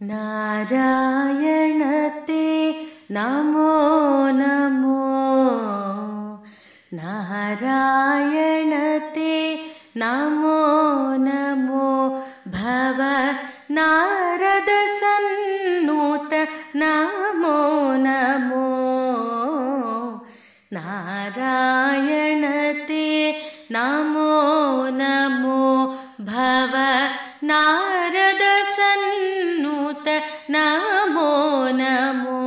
नारायण ते नमो नमो नारायण ते नमो नमो भव नारद सन्नुत नमो नमो नारायण ते नमो नमो भव नारद सन्नुत नमो नमो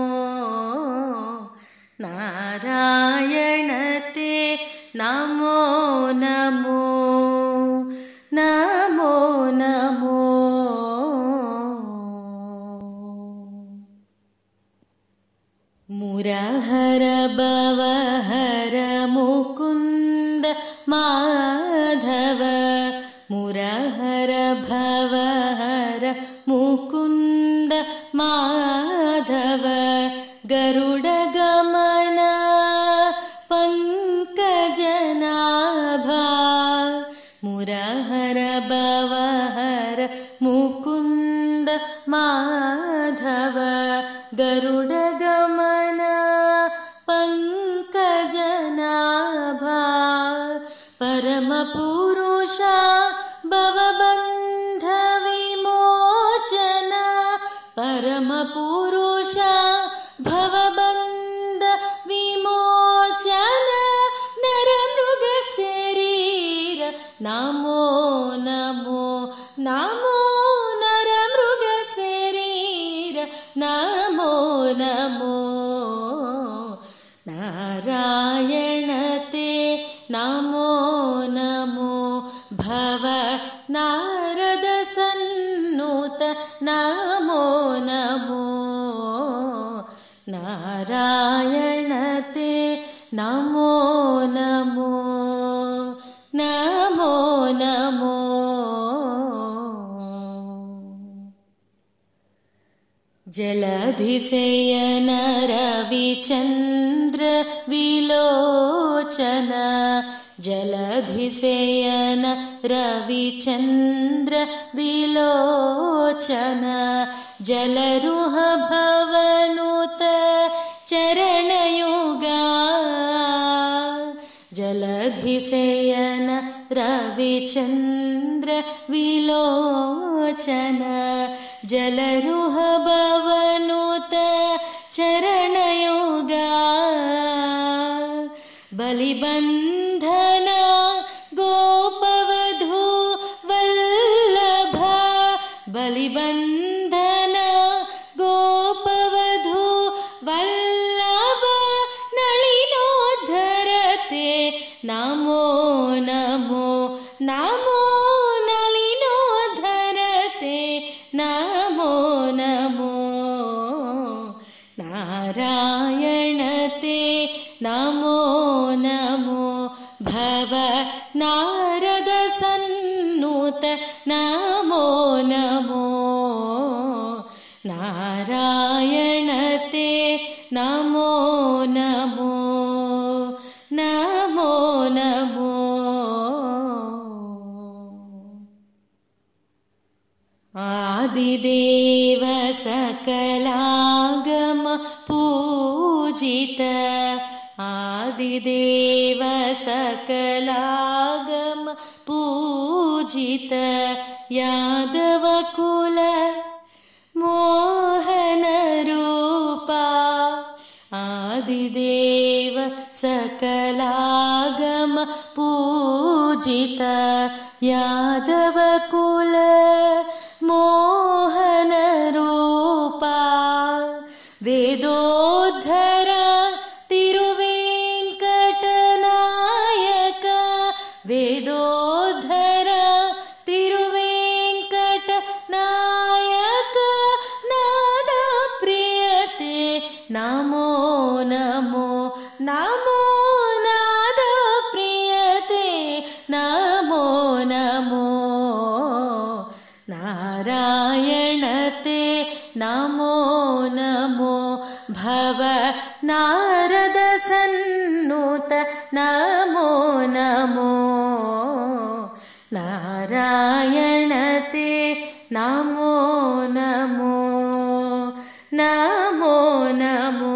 नारायण ते नमो नमो नमो नमो मुरहर भवहर मुकुंद माधव मुरहर भवहर मुकुंद माधव गरुड गमन पंकजनाभा मुरहर भवहर मुकुंद माधव गरुड गमन पंकजनाभा परम पुरुष भवबंध विमोचन परम पुरुष भवबंध विमोचन नर मृग शरीर नमो नमो नमो नर मृग शरीर नमो नमो नारायण ते नमो नमो भव नारद सन्नुत नमो नमो नारायण ते नमो नमो नमो नमो जलधिशयन रविचन्द्र विलोचन जलधिशयन रविचन्द्र विलोचन जलरुह भवनुत चरणयुगा जलधिशयन रविचन्द्र विलोचन जलरुह भवनुत चरणयुगा बलिबन्धन गोपवधू वल्लभा बलिबन्धन गोपवधू वल्लभ नलिनोद्धरते नमो नमो नमो नलिनोद्धरते नमो नमो नारायण ते नमो नमो भव नारद सन्नुत नमो नमो नारायण ते नमो नमो नमो नमो आदिदेव सकलागम पूजित आदिदेव सकलागम पूजित यादव कुल मोहन रूपा आदिदेव सकलागम पूजित यादव कुल मोहन रूपा वेदोद्धर तिरुवेंकटनायक वेदोद्धर तिरुवेंकटनायक नाद प्रियते नमो नमो नमो नाद प्रियते नमो नमो नारायण ते नमो नमो भव नारद सन्नुत नमो नमो नारायण ते नमो नमो। नमो नमो